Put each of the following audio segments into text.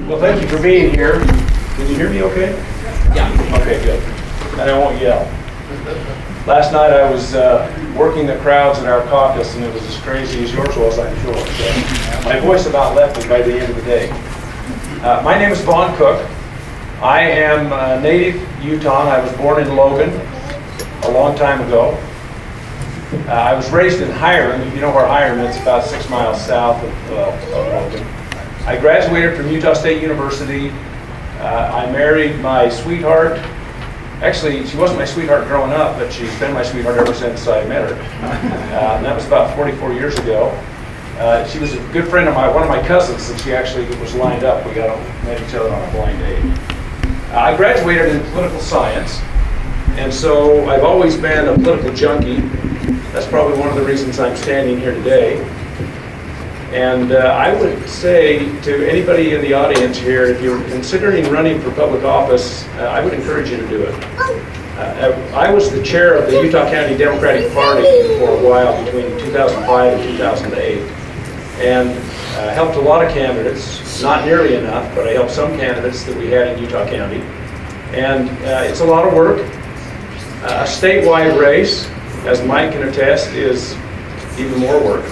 Well, thank you for being here. Can you hear me okay? Yeah. Okay, good. And I won't yell. Last night I was working the crowds in our caucus, and it was as crazy as yours was, I'm sure. So my voice about left me by the end of the day. My name is Vaughn Cook. I am a native Utahn. I was born in Logan a long time ago. I was raised in Hiram. If you know where Hiram is, it's about 6 miles south of Logan. I graduated from Utah State University. I married my sweetheart. Actually, she wasn't my sweetheart growing up, but she's been my sweetheart ever since I met her. And that was about 44 years ago. She was a good friend of one of my cousins, and she actually was lined up. We met each other on a blind date. I graduated in political science, and so I've always been a political junkie. That's probably one of the reasons I'm standing here today. And I would say to anybody in the audience here, if you're considering running for public office, I would encourage you to do it. I was the chair of the Utah County Democratic Party for a while between 2005 and 2008, and helped a lot of candidates, not nearly enough, but I helped some candidates that we had in Utah County. And it's a lot of work. A statewide race, as Mike can attest, is even more work.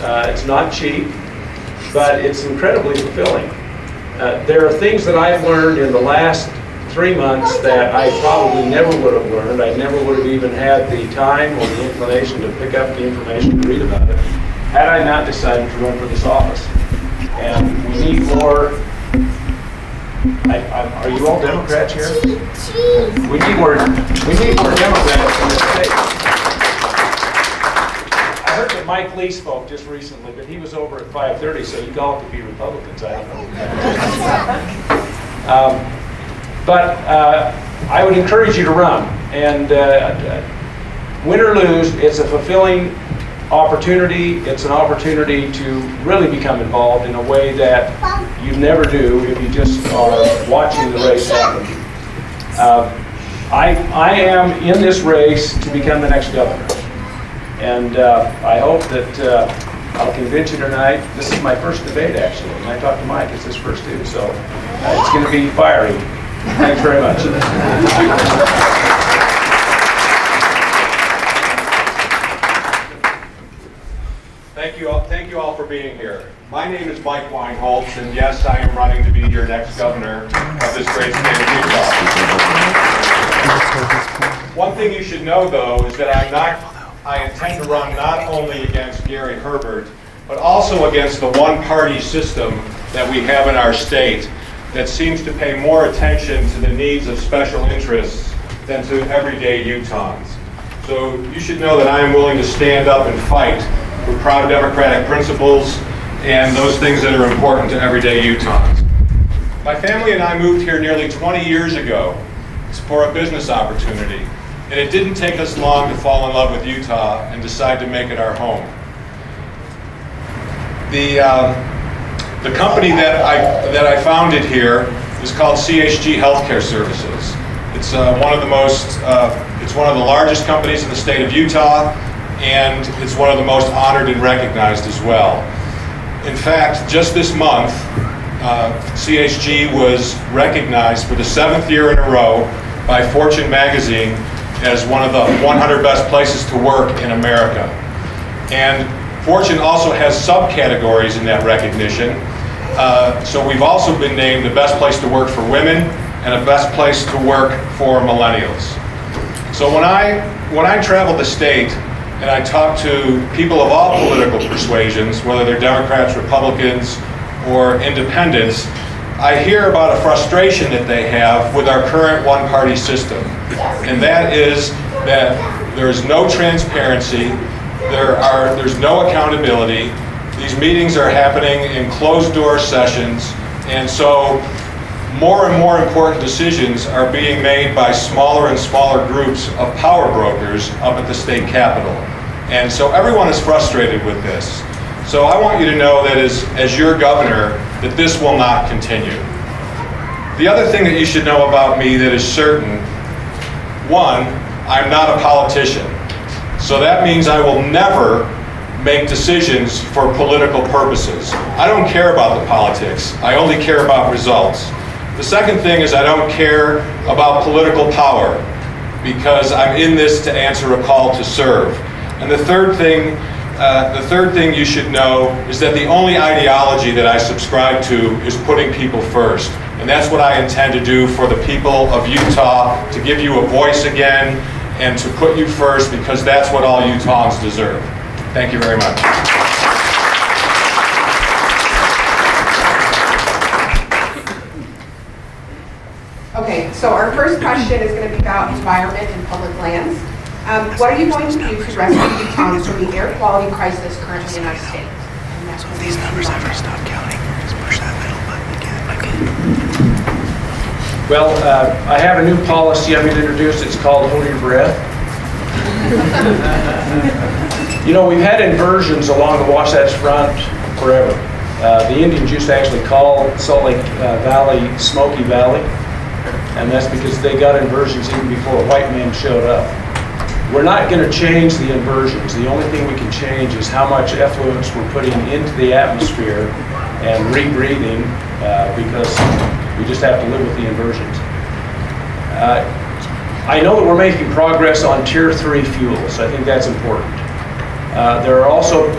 It's not cheap, but it's incredibly fulfilling. There are things that I've learned in the last 3 months that I probably never would have learned. I never would have even had the time or the inclination to pick up the information and read about it had I not decided to run for this office. And we need more. Are you all Democrats here? We need more Democrats in this state. I heard that Mike Lee spoke just recently, but he was over at 5:30, so you all could be Republicans. I don't know. But I would encourage you to run. And win or lose, it's a fulfilling opportunity. It's an opportunity to really become involved in a way that you never do if you just are watching the race happen. I am in this race to become the next governor. And I hope that I'll convince you tonight. This is my first debate, actually. When I talked to Mike, it's his first too. So it's going to be fiery. Thanks very much. Thank you all for being here. My name is Mike Weinholtz, and yes, I am running to be your next governor of this great state of Utah. One thing you should know, though, is that I intend to run not only against Gary Herbert, but also against the one-party system that we have in our state that seems to pay more attention to the needs of special interests than to everyday Utahns. So you should know that I am willing to stand up and fight for proud democratic principles and those things that are important to everyday Utahns. My family and I moved here nearly 20 years ago for a business opportunity. And it didn't take us long to fall in love with Utah and decide to make it our home. The company that I founded here is called CHG Healthcare Services. It's one of the largest companies in the state of Utah, and it's one of the most honored and recognized as well. In fact, just this month, CHG was recognized for the 7th year in a row by Fortune magazine as one of the 100 best places to work in America. And Fortune also has subcategories in that recognition. So we've also been named the best place to work for women and the best place to work for millennials. So when I travel the state and I talk to people of all political persuasions, whether they're Democrats, Republicans, or independents, I hear about a frustration that they have with our current one-party system. And that is that there's no transparency, there's no accountability, these meetings are happening in closed-door sessions, and so more and more important decisions are being made by smaller and smaller groups of power brokers up at the state capitol. And so everyone is frustrated with this. So I want you to know that as your governor, that this will not continue. The other thing that you should know about me that is certain, one, I'm not a politician. So that means I will never make decisions for political purposes. I don't care about the politics. I only care about results. The second thing is I don't care about political power because I'm in this to answer a call to serve. And the third thing you should know is that the only ideology that I subscribe to is putting people first. And that's what I intend to do for the people of Utah, to give you a voice again and to put you first, because that's what all Utahns deserve. Thank you very much. Okay, so our first question is going to be about environment and public lands. What are you going to do to rescue Utahns from the air quality crisis currently in our state? So if these numbers ever stop counting, just push that middle button again. Okay. Well, I have a new policy I'm going to introduce. It's called Hold Your Breath. You know, we've had inversions along the Wasatch Front forever. The Indians used to actually call Salt Lake Valley Smoky Valley, and that's because they got inversions even before white men showed up. We're not going to change the inversions. The only thing we can change is how much effluence we're putting into the atmosphere and rebreathing, because we just have to live with the inversions. I know that we're making progress on Tier 3 fuels. I think that's important. There are also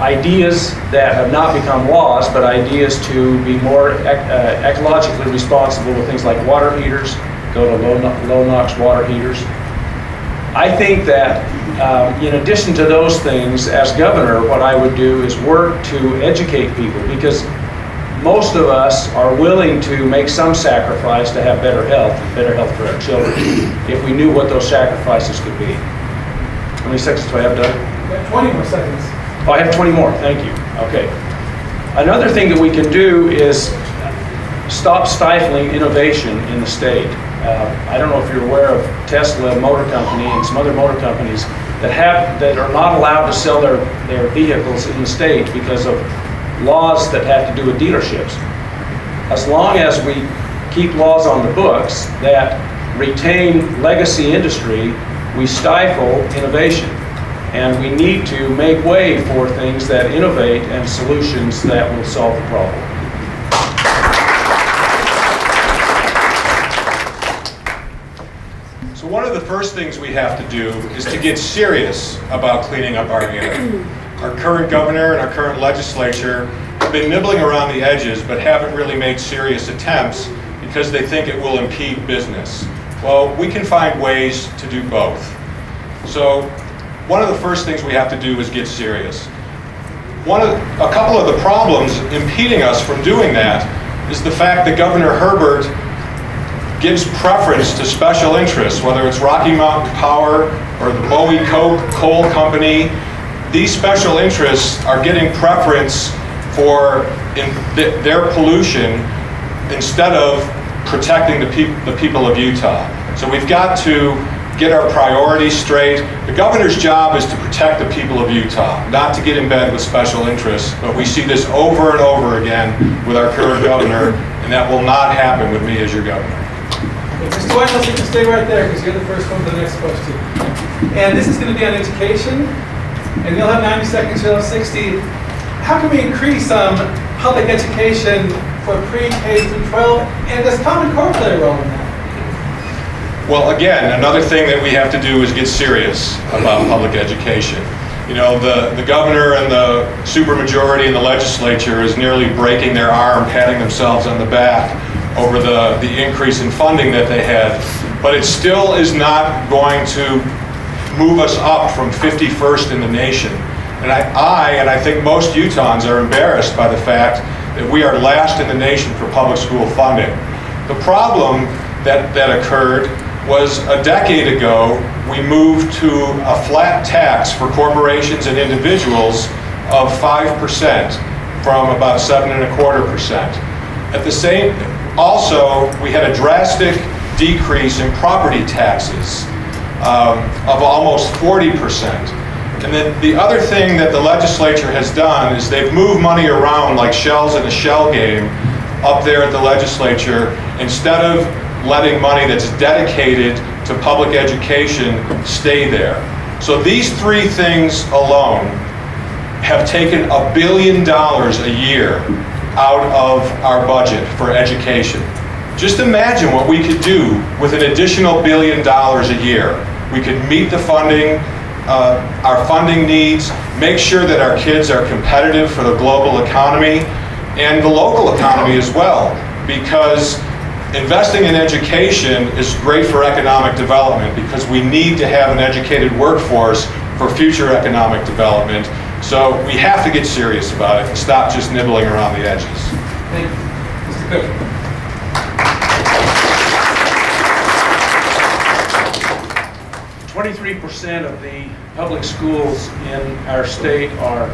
ideas that have not become laws, but ideas to be more ecologically responsible with things like water heaters, go to low NOx water heaters. I think that in addition to those things, as governor, what I would do is work to educate people, because most of us are willing to make some sacrifice to have better health for our children, if we knew what those sacrifices could be. How many seconds do I have, Doug? 20 more seconds. Oh, I have 20 more, thank you. Okay. Another thing that we can do is stop stifling innovation in the state. I don't know if you're aware of Tesla Motor Company and some other motor companies that are not allowed to sell their vehicles in the state because of laws that have to do with dealerships. As long as we keep laws on the books that retain legacy industry, we stifle innovation. And we need to make way for things that innovate and solutions that will solve the problem. So one of the first things we have to do is to get serious about cleaning up our air. Our current governor and our current legislature have been nibbling around the edges but haven't really made serious attempts because they think it will impede business. Well, we can find ways to do both. So one of the first things we have to do is get serious. A couple of the problems impeding us from doing that is the fact that Governor Herbert gives preference to special interests, whether it's Rocky Mountain Power or the Bowie Coal Company. These special interests are getting preference for their pollution instead of protecting the people of Utah. So we've got to get our priorities straight. The governor's job is to protect the people of Utah, not to get in bed with special interests. But we see this over and over again with our current governor, and that will not happen with me as your governor. Mr. Weinholtz, you can stay right there because you're the first one to the next question. And this is going to be on education, and you'll have 90 seconds, you'll have 60. How can we increase public education for pre-K through 12, and does Common Core play a role in that? Well, again, another thing that we have to do is get serious about public education. You know, the governor and the supermajority in the legislature is nearly breaking their arm, patting themselves on the back over the increase in funding that they had. But it still is not going to move us up from 51st in the nation. And I think most Utahns are embarrassed by the fact that we are last in the nation for public school funding. The problem that occurred was a decade ago, we moved to a flat tax for corporations and individuals of 5% from about 7.25%. Also, we had a drastic decrease in property taxes of almost 40%. And then the other thing that the legislature has done is they've moved money around like shells in a shell game up there at the legislature, instead of letting money that's dedicated to public education stay there. So these three things alone have taken $1 billion a year out of our budget for education. Just imagine what we could do with an additional $1 billion a year. We could meet the funding, our funding needs, make sure that our kids are competitive for the global economy and the local economy as well, because investing in education is great for economic development, because we need to have an educated workforce for future economic development. So we have to get serious about it and stop just nibbling around the edges. Thank you. Mr. Cook. 23% of the public schools in our state are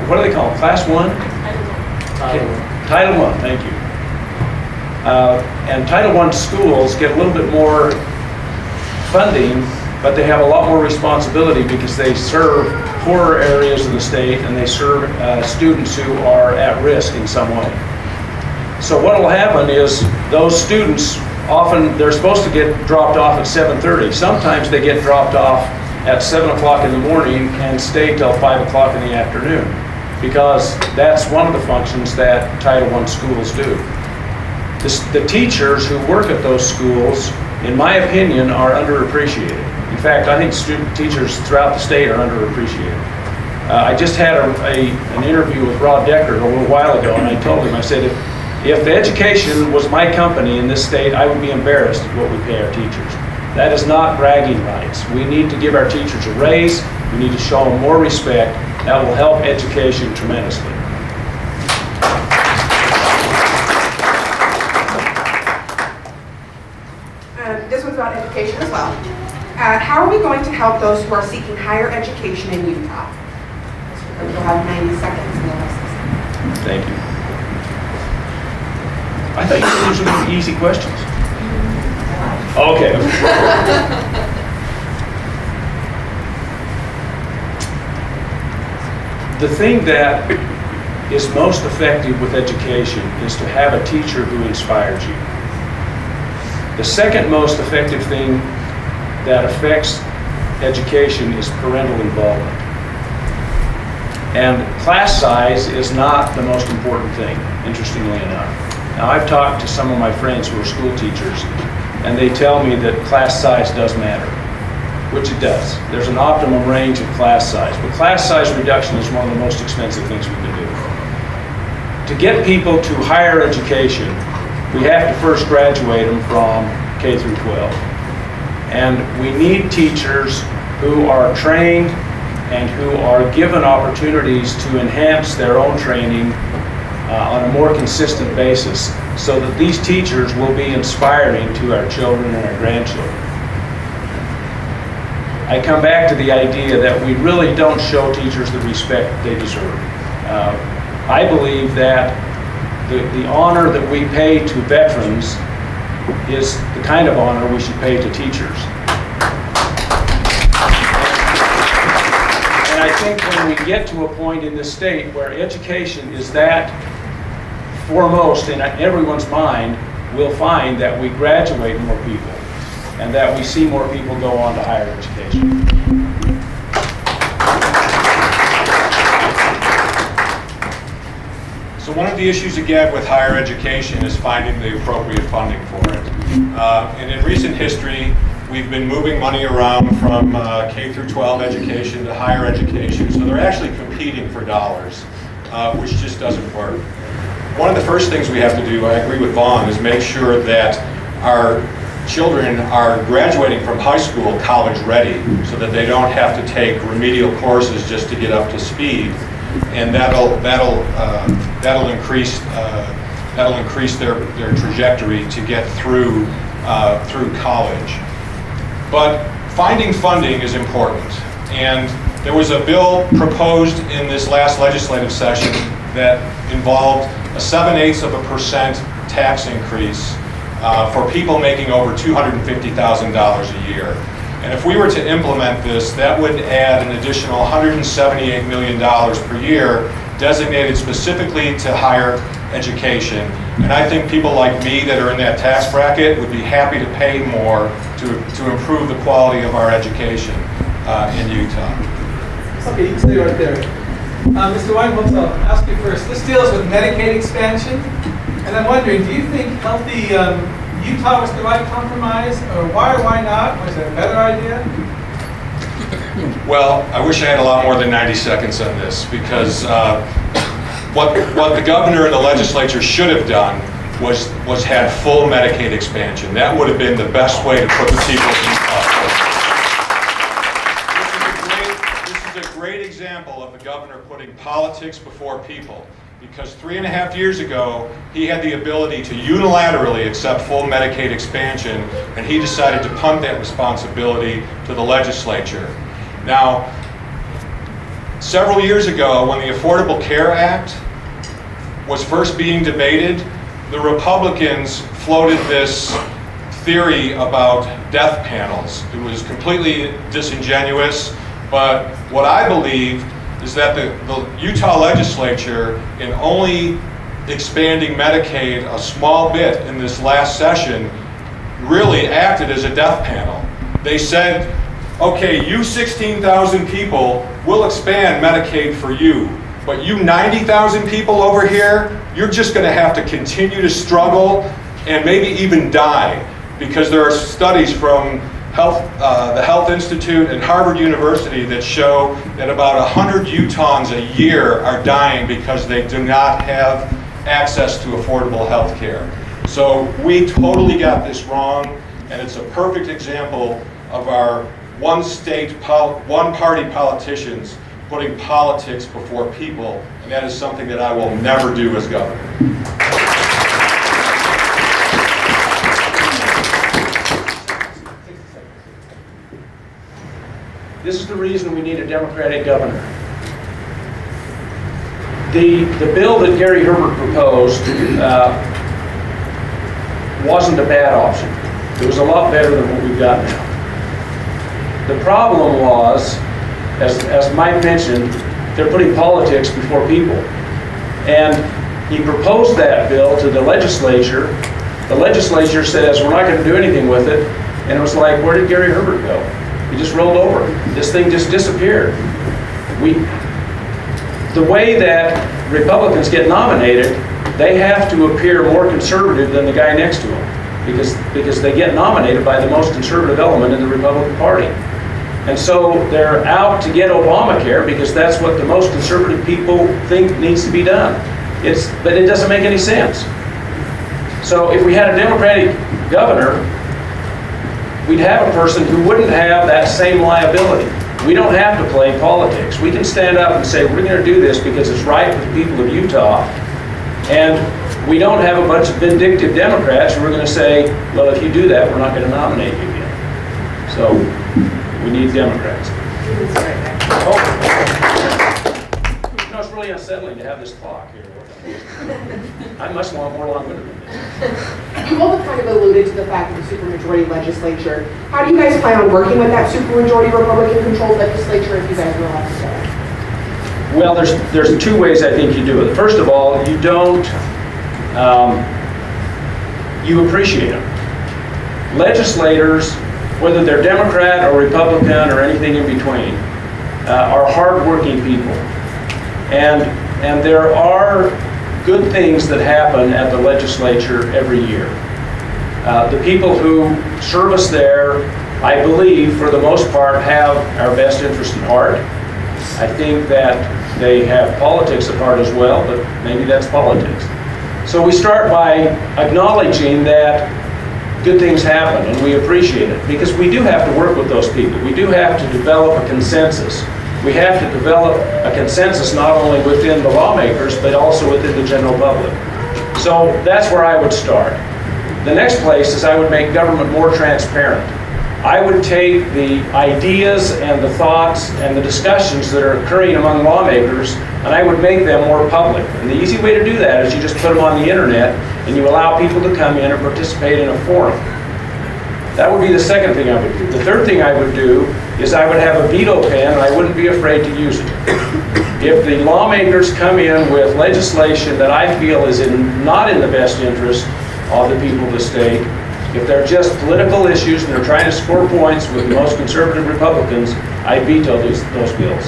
what do they call them? Class 1? Title I, thank you. And Title I schools get a little bit more funding, but they have a lot more responsibility because they serve poorer areas of the state and they serve students who are at risk in some way. So what will happen is those students, often they're supposed to get dropped off at 7:30. Sometimes they get dropped off at 7 o'clock in the morning and stay till 5 o'clock in the afternoon, because that's one of the functions that Title I schools do. The teachers who work at those schools, in my opinion, are underappreciated. In fact, I think teachers throughout the state are underappreciated. I just had an interview with Rod Decker a little while ago, and I told him, I said, if education was my company in this state, I would be embarrassed at what we pay our teachers. That is not bragging rights. We need to give our teachers a raise. We need to show them more respect. That will help education tremendously. This one's about education as well. How are we going to help those who are seeking higher education in Utah? You'll have 90 seconds and you'll have 60. Thank you. I thought you said these would be easy questions. Okay. The thing that is most effective with education is to have a teacher who inspires you. The second most effective thing that affects education is parental involvement. And class size is not the most important thing, interestingly enough. Now, I've talked to some of my friends who are school teachers, and they tell me that class size does matter, which it does. There's an optimum range of class size, but class size reduction is one of the most expensive things we can do. To get people to higher education, we have to first graduate them from K through 12. And we need teachers who are trained and who are given opportunities to enhance their own training on a more consistent basis, so that these teachers will be inspiring to our children and our grandchildren. I come back to the idea that we really don't show teachers the respect they deserve. I believe that the honor that we pay to veterans is the kind of honor we should pay to teachers. And I think when we get to a point in this state where education is that foremost in everyone's mind, we'll find that we graduate more people and that we see more people go on to higher education. So one of the issues again with higher education is finding the appropriate funding for it. And in recent history, we've been moving money around from K through 12 education to higher education, so they're actually competing for dollars, which just doesn't work. One of the first things we have to do, I agree with Vaughn, is make sure that our children are graduating from high school college ready, so that they don't have to take remedial courses just to get up to speed, and that'll increase their trajectory to get through college. But finding funding is important, and there was a bill proposed in this last legislative session that involved a 0.7% tax increase for people making over $250,000 a year. And if we were to implement this, that would add an additional $178 million per year designated specifically to higher education. And I think people like me that are in that tax bracket would be happy to pay more to improve the quality of our education in Utah. Okay, you can stay right there. Mr. Weinholtz, I'll ask you first. This deals with Medicaid expansion, and I'm wondering, do you think healthy Utah was the right compromise, or why not? Was it a better idea? Well, I wish I had a lot more than 90 seconds on this, because what the governor and the legislature should have done was had full Medicaid expansion. That would have been the best way to put the people in Utah first. This is a great example of the governor putting politics before people, because 3.5 years ago, he had the ability to unilaterally accept full Medicaid expansion, and he decided to punt that responsibility to the legislature. Now, several years ago, when the Affordable Care Act was first being debated, the Republicans floated this theory about death panels. It was completely disingenuous, but what I believe is that the Utah legislature, in only expanding Medicaid a small bit in this last session, really acted as a death panel. They said, okay, you 16,000 people, we'll expand Medicaid for you, but you 90,000 people over here, you're just going to have to continue to struggle and maybe even die, because there are studies from the Health Institute and Harvard University that show that about 100 Utahns a year are dying because they do not have access to affordable health care. So we totally got this wrong, and it's a perfect example of our one-party politicians putting politics before people, and that is something that I will never do as governor. This is the reason we need a Democratic governor. The bill that Gary Herbert proposed wasn't a bad option. It was a lot better than what we've got now. The problem was, as Mike mentioned, they're putting politics before people. And he proposed that bill to the legislature. The legislature says, we're not going to do anything with it. And it was like, where did Gary Herbert go? He just rolled over. This thing just disappeared. The way that Republicans get nominated, they have to appear more conservative than the guy next to them, because they get nominated by the most conservative element in the Republican Party. And so they're out to get Obamacare because that's what the most conservative people think needs to be done. But it doesn't make any sense. So if we had a Democratic governor, we'd have a person who wouldn't have that same liability. We don't have to play politics. We can stand up and say, we're going to do this because it's right for the people of Utah. And we don't have a bunch of vindictive Democrats who are going to say, well, if you do that, we're not going to nominate you again. So we need Democrats. Oh. You know, it's really unsettling to have this clock here. I'm much more long-winded than this. You both kind of alluded to the fact of the supermajority legislature. How do you guys plan on working with that supermajority Republican-controlled legislature if you guys will have to say? Well, there's two ways I think you do it. First of all, you don't, you appreciate them. Legislators, whether they're Democrat or Republican or anything in between, are hardworking people. And there are good things that happen at the legislature every year. The people who serve us there, I believe, for the most part, have our best interest at heart. I think that they have politics at heart as well, but maybe that's politics. So we start by acknowledging that good things happen, and we appreciate it, because we do have to work with those people. We do have to develop a consensus. We have to develop a consensus not only within the lawmakers, but also within the general public. So that's where I would start. The next place is I would make government more transparent. I would take the ideas and the thoughts and the discussions that are occurring among lawmakers, and I would make them more public. And the easy way to do that is you just put them on the internet and you allow people to come in and participate in a forum. That would be the second thing I would do. The third thing I would do is I would have a veto pen, and I wouldn't be afraid to use it. If the lawmakers come in with legislation that I feel is not in the best interest of the people of the state, if they're just political issues and they're trying to score points with the most conservative Republicans, I veto those bills.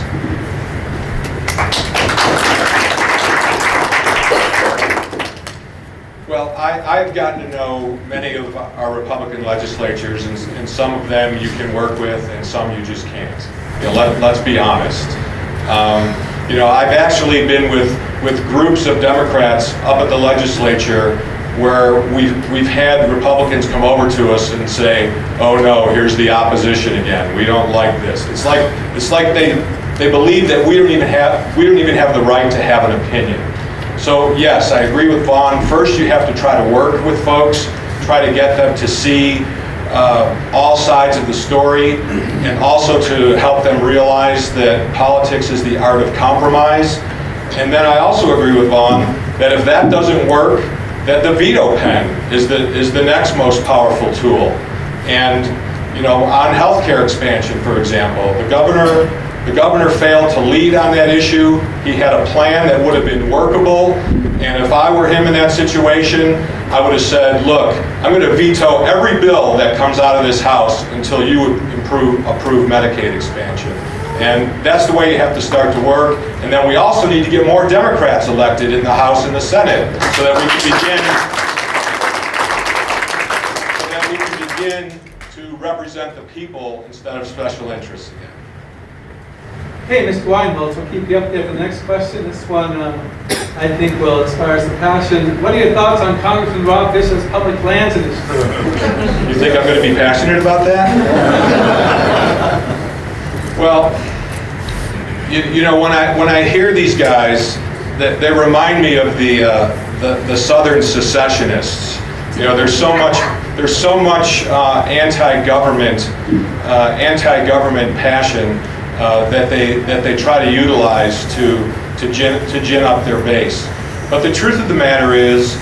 Well, I've gotten to know many of our Republican legislatures, and some of them you can work with, and some you just can't. Let's be honest. I've actually been with groups of Democrats up at the legislature where we've had Republicans come over to us and say, "Oh no, here's the opposition again. We don't like this." It's like they believe that we don't even have the right to have an opinion. So yes, I agree with Vaughn. First, you have to try to work with folks, try to get them to see all sides of the story, and also to help them realize that politics is the art of compromise. And then I also agree with Vaughn that if that doesn't work, that the veto pen is the next most powerful tool. And on healthcare expansion, for example, the governor failed to lead on that issue. He had a plan that would have been workable, and if I were him in that situation, I would have said, "Look, I'm going to veto every bill that comes out of this House until you approve Medicaid expansion." And that's the way you have to start to work. And then we also need to get more Democrats elected in the House and the Senate so that we can begin to represent the people instead of special interests again. Hey, Mr. Weinholtz, we'll keep you up there for the next question. This one, I think, will inspire some passion. What are your thoughts on Congressman Rob Bishop's public lands initiative? You think I'm going to be passionate about that? Well, when I hear these guys, they remind me of the Southern secessionists. There's so much anti-government passion that they try to utilize to gin up their base. But the truth of the matter is,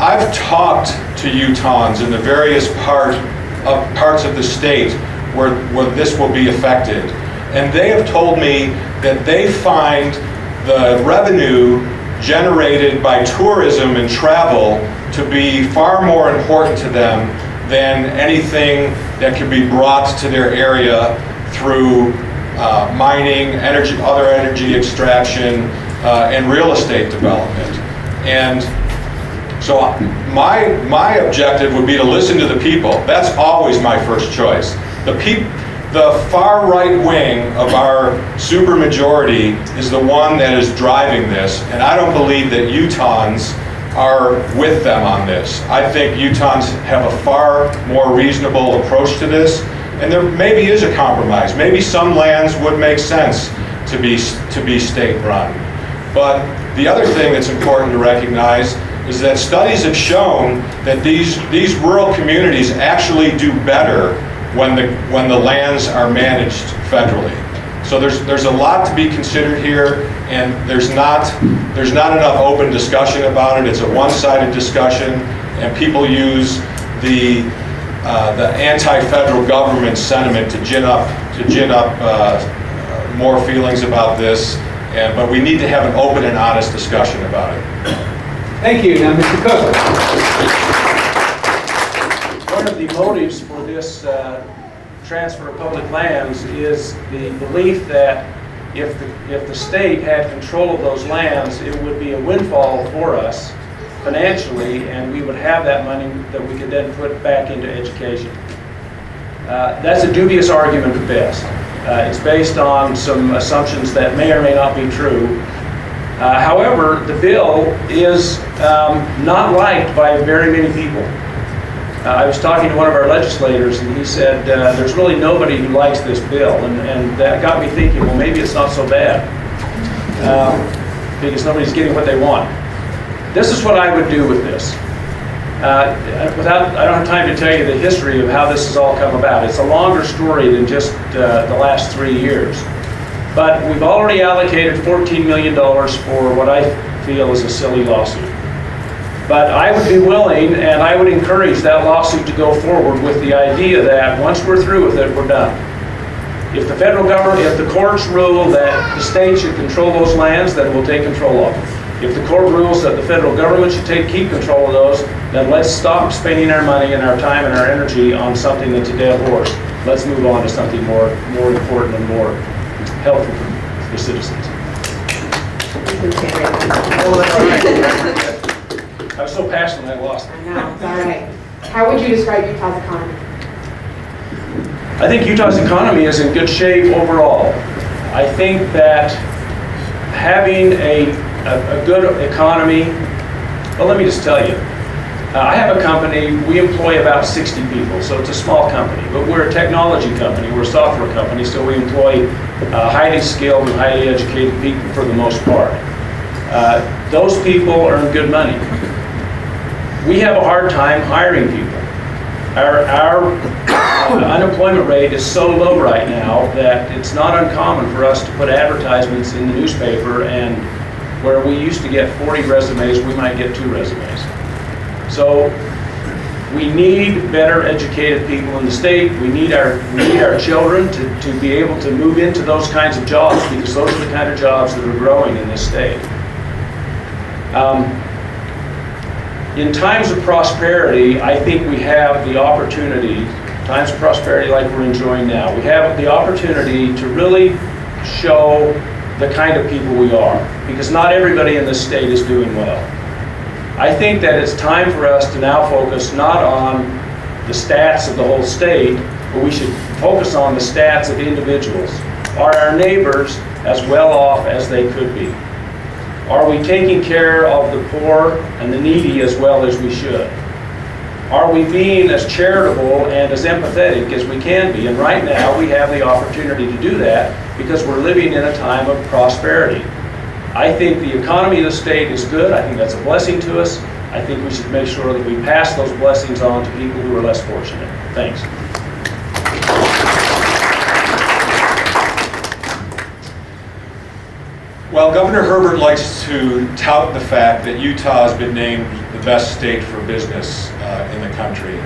I've talked to Utahns in the various parts of the state where this will be affected, and they have told me that they find the revenue generated by tourism and travel to be far more important to them than anything that can be brought to their area through mining, other energy extraction, and real estate development. And so my objective would be to listen to the people. That's always my first choice. The far right wing of our supermajority is the one that is driving this, and I don't believe that Utahns are with them on this. I think Utahns have a far more reasonable approach to this, and there maybe is a compromise. Maybe some lands would make sense to be state-run. But the other thing that's important to recognize is that studies have shown that these rural communities actually do better when the lands are managed federally. So there's a lot to be considered here, and there's not enough open discussion about it. It's a one-sided discussion, and people use the anti-federal government sentiment to gin up more feelings about this. But we need to have an open and honest discussion about it. Thank you. Now, Mr. Cook. One of the motives for this transfer of public lands is the belief that if the state had control of those lands, it would be a windfall for us financially, and we would have that money that we could then put back into education. That's a dubious argument at best. It's based on some assumptions that may or may not be true. However, the bill is not liked by very many people. I was talking to one of our legislators, and he said there's really nobody who likes this bill, and that got me thinking, well, maybe it's not so bad, because nobody's getting what they want. This is what I would do with this. I don't have time to tell you the history of how this has all come about. It's a longer story than just the last 3 years. But we've already allocated $14 million for what I feel is a silly lawsuit. But I would be willing, and I would encourage that lawsuit to go forward with the idea that once we're through with it, we're done. If the federal government, if the courts rule that the state should control those lands, then we'll take control of them. If the court rules that the federal government should keep control of those, then let's stop spending our money and our time and our energy on something that's a dead horse. Let's move on to something more important and more helpful for the citizens. I was so passionate fast when I lost it. I know, it's all right. How would you describe Utah's economy? I think Utah's economy is in good shape overall. I think that having a good economy, well, let me just tell you, I have a company, we employ about 60 people, so it's a small company, but we're a technology company, we're a software company, so we employ highly skilled and highly educated people for the most part. Those people earn good money. We have a hard time hiring people. Our unemployment rate is so low right now that it's not uncommon for us to put advertisements in the newspaper, and where we used to get 40 resumes, we might get 2 resumes. So we need better educated people in the state. We need our children to be able to move into those kinds of jobs, because those are the kind of jobs that are growing in this state. In times of prosperity, I think we have the opportunity, times of prosperity like we're enjoying now, we have the opportunity to really show the kind of people we are, because not everybody in this state is doing well. I think that it's time for us to now focus not on the stats of the whole state, but we should focus on the stats of individuals. Are our neighbors as well off as they could be? Are we taking care of the poor and the needy as well as we should? Are we being as charitable and as empathetic as we can be? And right now we have the opportunity to do that because we're living in a time of prosperity. I think the economy of the state is good. I think that's a blessing to us. I think we should make sure that we pass those blessings on to people who are less fortunate. Thanks. Well, Governor Herbert likes to tout the fact that Utah has been named the best state for business in the country.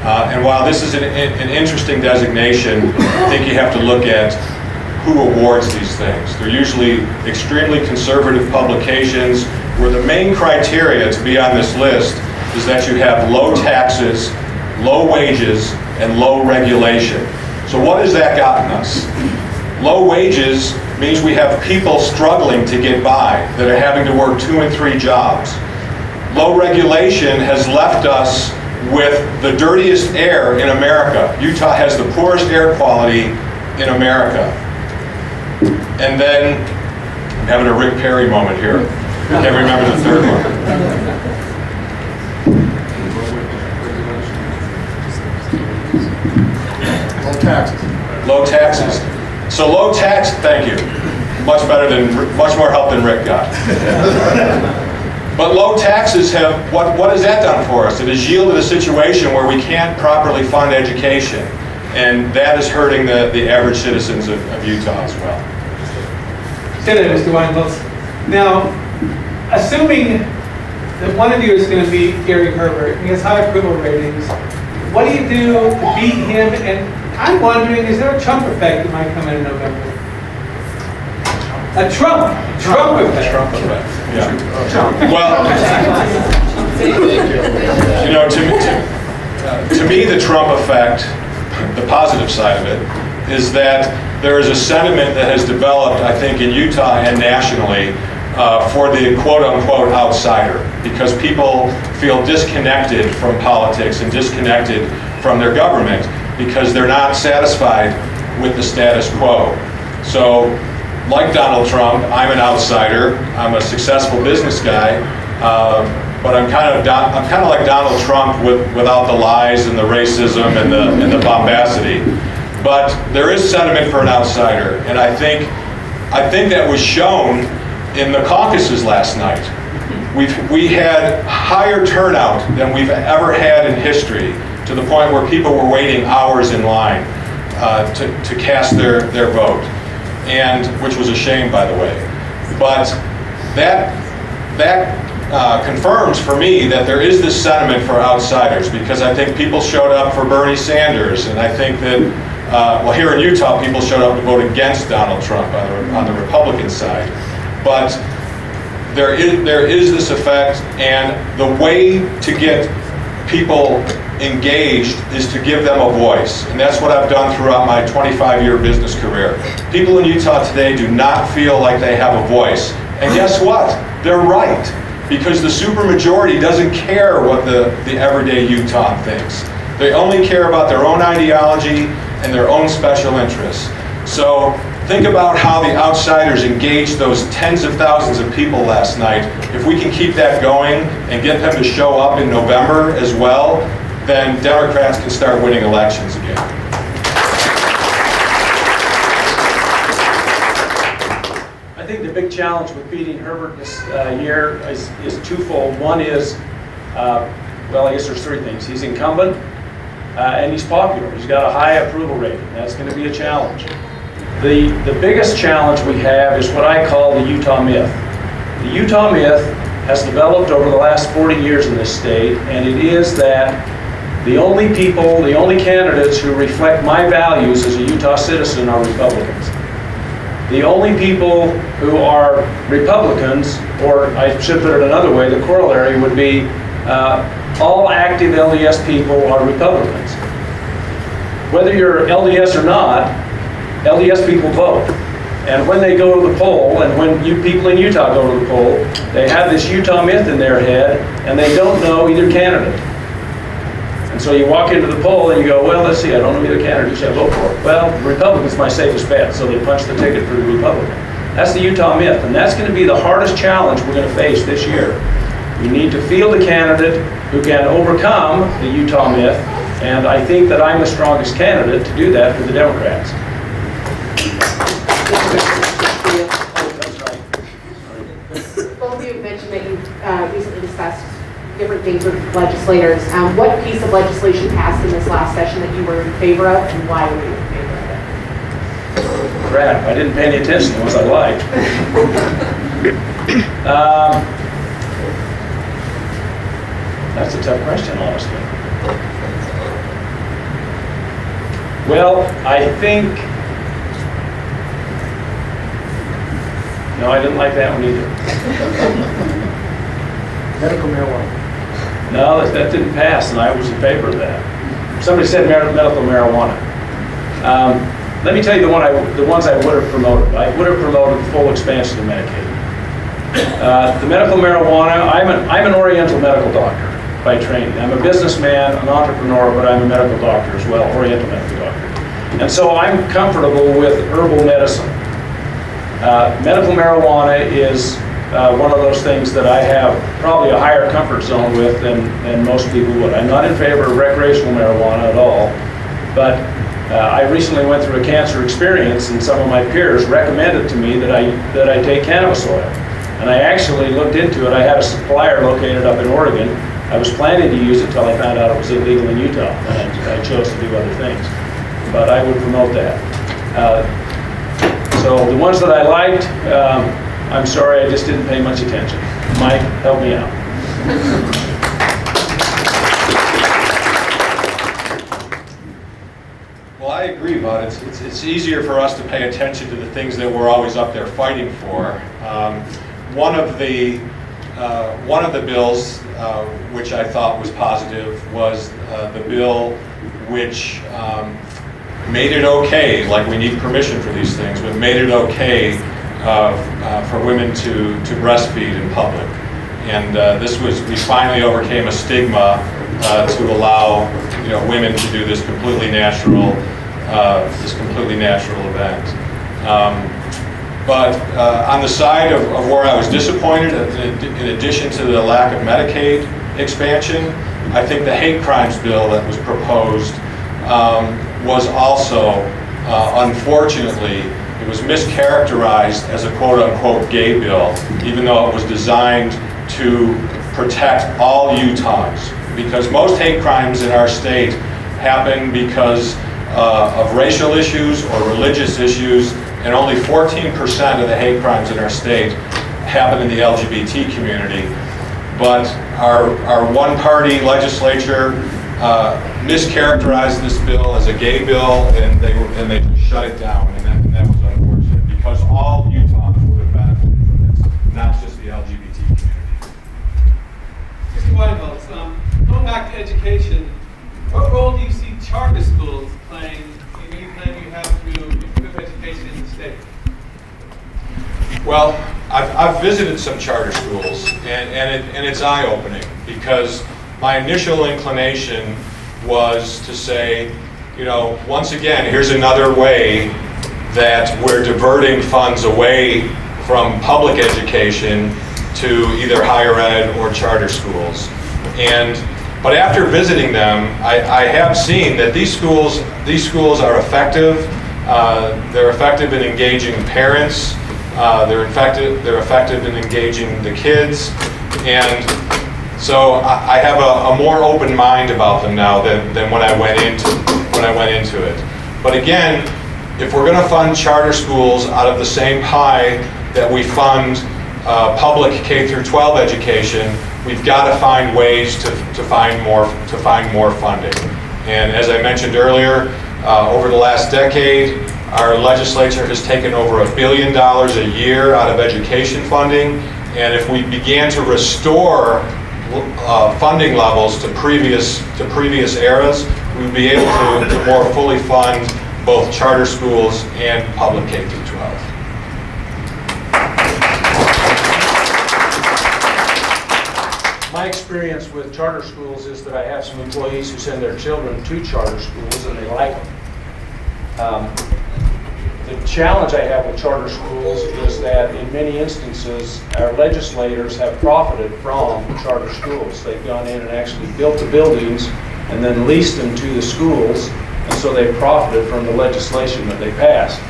And while this is an interesting designation, I think you have to look at who awards these things. They're usually extremely conservative publications where the main criteria to be on this list is that you have low taxes, low wages, and low regulation. So what has that gotten us? Low wages means we have people struggling to get by, that are having to work 2 and 3 jobs. Low regulation has left us with the dirtiest air in America. Utah has the poorest air quality in America. And then, I'm having a Rick Perry moment here. I can't remember the third one. Low taxes. Low taxes. So low tax, thank you. Much more help than Rick got. But low taxes have, what has that done for us? It has yielded a situation where we can't properly fund education. And that is hurting the average citizens of Utah as well. Say that, Mr. Weinholtz. Now, assuming that one of you is going to beat Gary Herbert, he has high approval ratings, what do you do to beat him? And I'm wondering, is there a Trump effect that might come in November? A Trump effect. Trump effect. Yeah. Well, you know, to me, the Trump effect, the positive side of it, is that there is a sentiment that has developed, I think, in Utah and nationally for the quote-unquote outsider, because people feel disconnected from politics and disconnected from their government because they're not satisfied with the status quo. So, like Donald Trump, I'm an outsider. I'm a successful business guy, but I'm kind of like Donald Trump without the lies and the racism and the bombacity. But there is sentiment for an outsider, and I think that was shown in the caucuses last night. We had higher turnout than we've ever had in history, to the point where people were waiting hours in line to cast their vote, and which was a shame, by the way. But that confirms for me that there is this sentiment for outsiders, because I think people showed up for Bernie Sanders, and I think that well, here in Utah, people showed up to vote against Donald Trump on the Republican side. But there is this effect, and the way to get people engaged is to give them a voice. And that's what I've done throughout my 25-year business career. People in Utah today do not feel like they have a voice. And guess what? They're right. because the supermajority doesn't care what the everyday Utah thinks. They only care about their own ideology and their own special interests. So think about how the outsiders engaged those tens of thousands of people last night. If we can keep that going and get them to show up in November as well, then Democrats can start winning elections again. I think the big challenge with beating Herbert this year is twofold. One is, well, I guess there's three things. He's incumbent, and he's popular. He's got a high approval rating. That's going to be a challenge. The biggest challenge we have is what I call the Utah myth. The Utah myth has developed over the last 40 years in this state, and it is that the only people, the only candidates who reflect my values as a Utah citizen are Republicans. The only people who are Republicans, or I should put it another way, the corollary would be all active LDS people are Republicans. Whether you're LDS or not, LDS people vote. And when they go to the poll, and when you people in Utah go to the poll, they have this Utah myth in their head, and they don't know either candidate. And so you walk into the poll and you go, well, let's see, I don't know either candidate, who should I vote for? Well, the Republican's my safest bet, so they punch the ticket for the Republican. That's the Utah myth, and that's going to be the hardest challenge we're going to face this year. You need to field a candidate who can overcome the Utah myth, and I think that I'm the strongest candidate to do that for the Democrats. Both of you mentioned that you recently discussed different things with legislators. What piece of legislation passed in this last session that you were in favor of, and why were you in favor of it? Crap, I didn't pay any attention to the ones I liked. That's a tough question, honestly. Well, I think... No, I didn't like that one either. Medical marijuana. No, that didn't pass, and I was in favor of that. Somebody said medical marijuana. Let me tell you the ones I would have promoted. I would have promoted the full expansion of Medicaid. The medical marijuana, I'm an Oriental medical doctor by training. I'm a businessman, an entrepreneur, but I'm a medical doctor as well, Oriental medical doctor. And so I'm comfortable with herbal medicine. Medical marijuana is one of those things that I have probably a higher comfort zone with than most people would. I'm not in favor of recreational marijuana at all, but I recently went through a cancer experience, and some of my peers recommended to me that I take cannabis oil. And I actually looked into it. I had a supplier located up in Oregon. I was planning to use it until I found out it was illegal in Utah, and I chose to do other things. But I would promote that. So the ones that I liked, I'm sorry, I just didn't pay much attention. Mike, help me out. Well, I agree, Bud. It's easier for us to pay attention to the things that we're always up there fighting for. One of the bills which I thought was positive was the bill which made it okay, like we need permission for these things, but made it okay for women to breastfeed in public. And we finally overcame a stigma to allow women to do this completely natural event. But on the side of where I was disappointed, in addition to the lack of Medicaid expansion, I think the hate crimes bill that was proposed was also, unfortunately, it was mischaracterized as a quote-unquote gay bill, even though it was designed to protect all Utahns. Because most hate crimes in our state happen because of racial issues or religious issues, and only 14% of the hate crimes in our state happen in the LGBT community. But our one-party legislature mischaracterized this bill as a gay bill, and they shut it down, and that was unfortunate, because all Utahns would have benefited from this, not just the LGBT community. Mr. Weinholtz, going back to education, what role do you see charter schools playing in any plan you have to improve education in the state? Well, I've visited some charter schools, and it's eye-opening, because my initial inclination was to say, you know, once again, here's another way that we're diverting funds away from public education to either higher ed or charter schools. But after visiting them, I have seen that these schools are effective. They're effective in engaging parents. They're effective in engaging the kids. And so I have a more open mind about them now than when I went into it. But again, if we're going to fund charter schools out of the same pie that we fund public K through 12 education, we've got to find ways to find more funding. And as I mentioned earlier, over the last decade, our legislature has taken over $1 billion a year out of education funding. And if we began to restore funding levels to previous eras, we would be able to more fully fund both charter schools and public K through 12. My experience with charter schools is that I have some employees who send their children to charter schools and they like them. The challenge I have with charter schools is that in many instances, our legislators have profited from charter schools. They've gone in and actually built the buildings and then leased them to the schools, and so they profited from the legislation that they passed.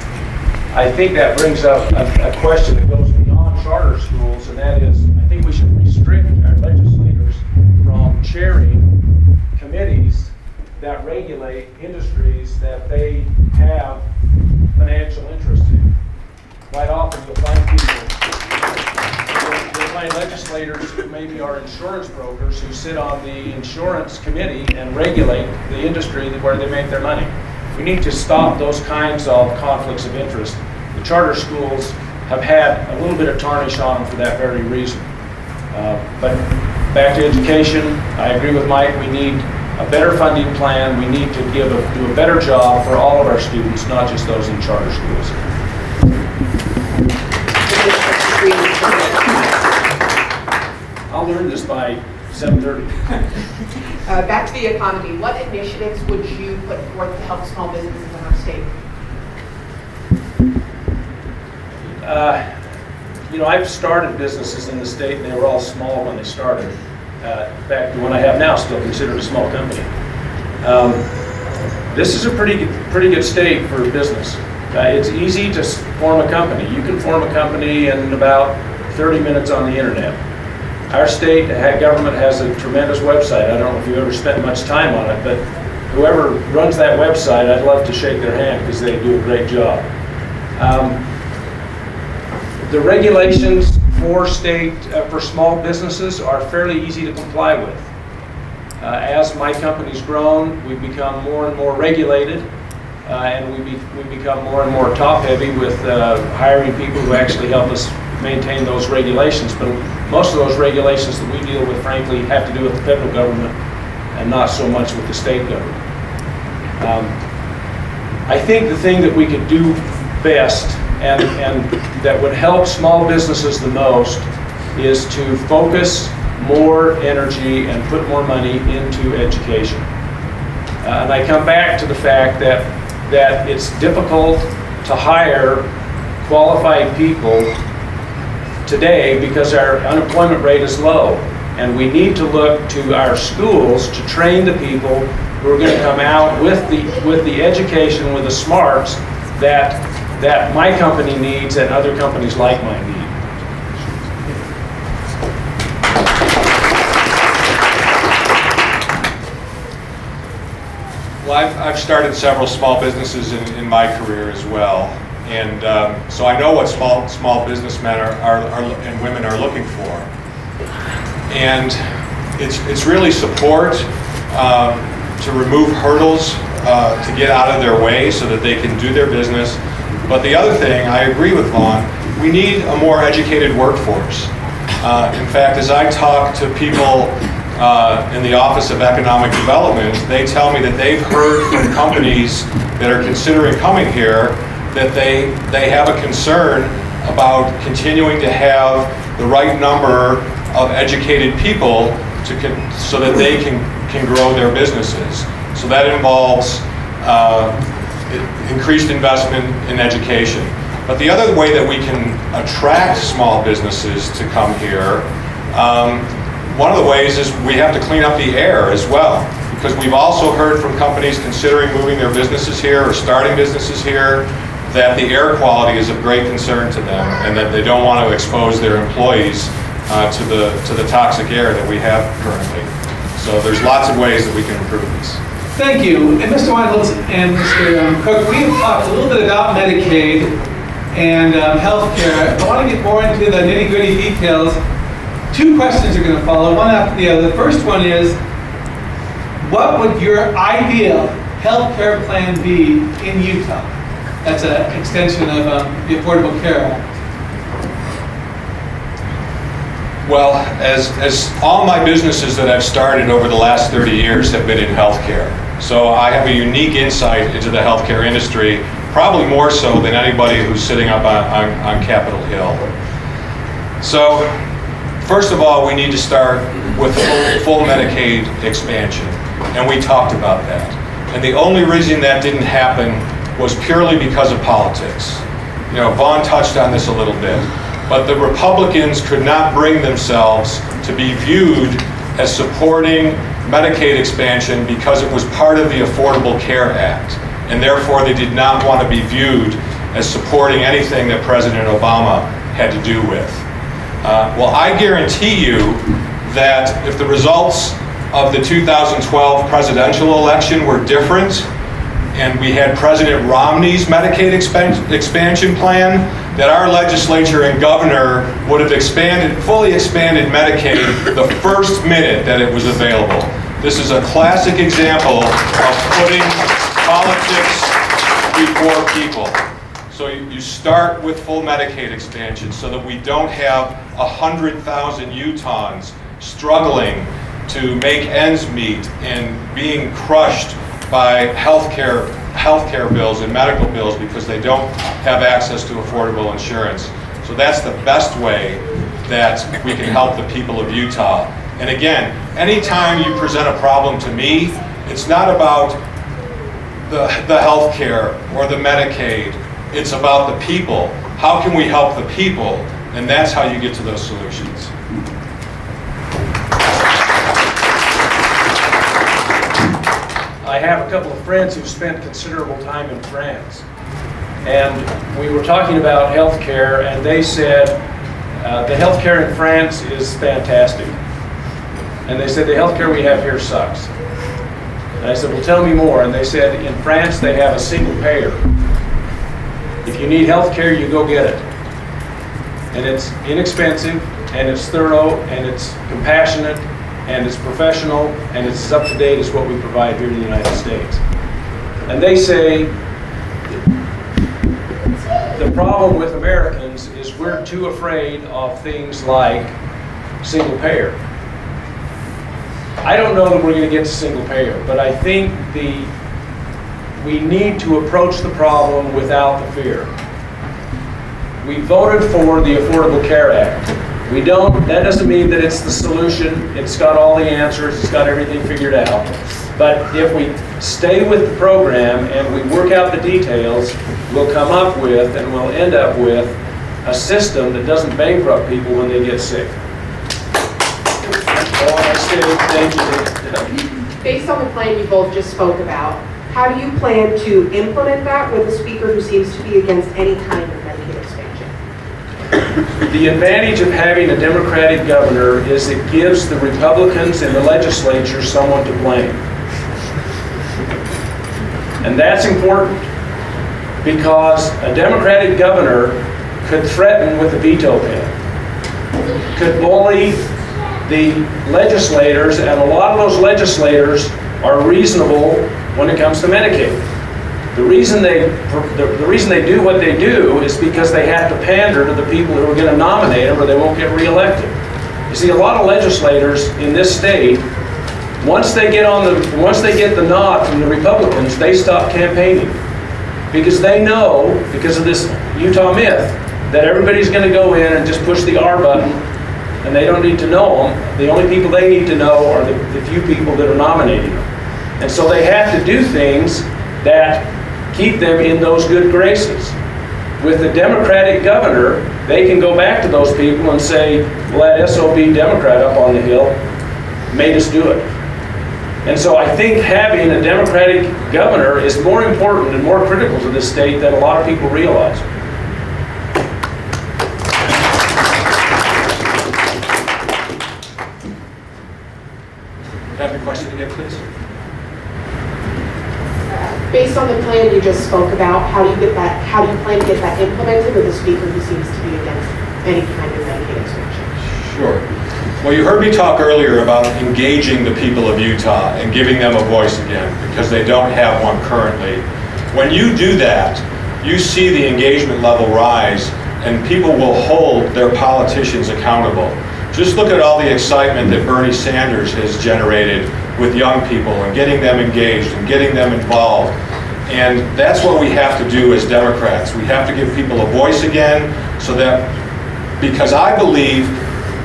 I think that brings up a question that goes beyond charter schools, and that is, I think we should restrict our legislators from chairing committees that regulate industries that they have financial interest in. Quite often you'll find legislators who maybe are insurance brokers who sit on the insurance committee and regulate the industry where they make their money. We need to stop those kinds of conflicts of interest. The charter schools have had a little bit of tarnish on them for that very reason. But back to education, I agree with Mike, we need a better funding plan. We need to do a better job for all of our students, not just those in charter schools. I'll learn this by 7:30. Back to the economy. What initiatives would you put forth to help small businesses in our state? You know, I've started businesses in the state, and they were all small when they started. In fact, the one I have now is still considered a small company. This is a pretty good state for business. It's easy to form a company. You can form a company in about 30 minutes on the internet. Our state government has a tremendous website. I don't know if you've ever spent much time on it, but whoever runs that website, I'd love to shake their hand because they do a great job. The regulations for small businesses are fairly easy to comply with. As my company's grown, we've become more and more regulated, and we become more and more top-heavy with hiring people who actually help us maintain those regulations. But most of those regulations that we deal with, frankly, have to do with the federal government and not so much with the state government. I think the thing that we could do best and that would help small businesses the most is to focus more energy and put more money into education. And I come back to the fact that it's difficult to hire qualified people today because our unemployment rate is low. And we need to look to our schools to train the people who are going to come out with the education, with the smarts that my company needs and other companies like mine need. Well, I've started several small businesses in my career as well, and so I know what small businessmen and women are looking for, and it's really support to remove hurdles to get out of their way so that they can do their business. But the other thing, I agree with Vaughn, we need a more educated workforce. In fact, as I talk to people in the Office of Economic Development, they tell me that they've heard from companies that are considering coming here that they have a concern about continuing to have the right number of educated people so that they can grow their businesses. So that involves increased investment in education. But the other way that we can attract small businesses to come here, one of the ways is we have to clean up the air as well. Because we've also heard from companies considering moving their businesses here or starting businesses here that the air quality is of great concern to them and that they don't want to expose their employees to the toxic air that we have currently. So there's lots of ways that we can improve this. Thank you. And Mr. Weinholtz and Mr. Cook, we have talked a little bit about Medicaid and healthcare. I want to get more into the nitty-gritty details. Two questions are going to follow, one after the other. The first one is, what would your ideal healthcare plan be in Utah? That's an extension of the Affordable Care Act. Well, as all my businesses that I've started over the last 30 years have been in healthcare. So I have a unique insight into the healthcare industry, probably more so than anybody who's sitting up on Capitol Hill. So, first of all, we need to start with full Medicaid expansion, and we talked about that. And the only reason that didn't happen was purely because of politics. You know, Vaughn touched on this a little bit, but the Republicans could not bring themselves to be viewed as supporting Medicaid expansion because it was part of the Affordable Care Act, and therefore they did not want to be viewed as supporting anything that President Obama had to do with. Well, I guarantee you that if the results of the 2012 presidential election were different, and we had President Romney's Medicaid expansion plan, that our legislature and governor would have fully expanded Medicaid the first minute that it was available. This is a classic example of putting politics before people. So you start with full Medicaid expansion so that we don't have 100,000 Utahns struggling to make ends meet and being crushed by healthcare bills and medical bills because they don't have access to affordable insurance. So that's the best way that we can help the people of Utah. And again, anytime you present a problem to me, it's not about the healthcare or the Medicaid. It's about the people. How can we help the people? And that's how you get to those solutions. I have a couple of friends who've spent considerable time in France. And we were talking about healthcare, and they said the healthcare in France is fantastic. And they said the healthcare we have here sucks. And I said, well, tell me more. And they said in France they have a single payer. If you need healthcare, you go get it. And it's inexpensive, and it's thorough, and it's compassionate, and it's professional, and it's as up to date as what we provide here in the United States. And they say the problem with Americans is we're too afraid of things like single payer. I don't know that we're going to get to single payer, but I think we need to approach the problem without the fear. We voted for the Affordable Care Act. That doesn't mean that it's the solution, it's got all the answers, it's got everything figured out. But if we stay with the program and we work out the details, we'll come up with and we'll end up with a system that doesn't bankrupt people when they get sick. Based on the plan you both just spoke about, how do you plan to implement that with a speaker who seems to be against any kind of Medicaid expansion? The advantage of having a Democratic governor is it gives the Republicans in the legislature someone to blame. And that's important because a Democratic governor could threaten with a veto pen, could bully the legislators, and a lot of those legislators are reasonable when it comes to Medicaid. The reason they do what they do is because they have to pander to the people who are going to nominate them or they won't get reelected. You see, a lot of legislators in this state, once they get the nod from the Republicans, they stop campaigning because they know, because of this Utah myth, that everybody's going to go in and just push the R button and they don't need to know them. The only people they need to know are the few people that are nominating them. And so they have to do things that keep them in those good graces. With the Democratic governor, they can go back to those people and say, well, that SOB Democrat up on the hill made us do it. And so I think having a Democratic governor is more important and more critical to this state than a lot of people realize. Have your question again, please? Based on the plan you just spoke about, how do you plan to get that implemented with a speaker who seems to be against any kind of Medicaid expansion? Sure. Well, you heard me talk earlier about engaging the people of Utah and giving them a voice again, because they don't have one currently. When you do that, you see the engagement level rise, and people will hold their politicians accountable. Just look at all the excitement that Bernie Sanders has generated with young people and getting them engaged and getting them involved. And that's what we have to do as Democrats. We have to give people a voice again, so that, because I believe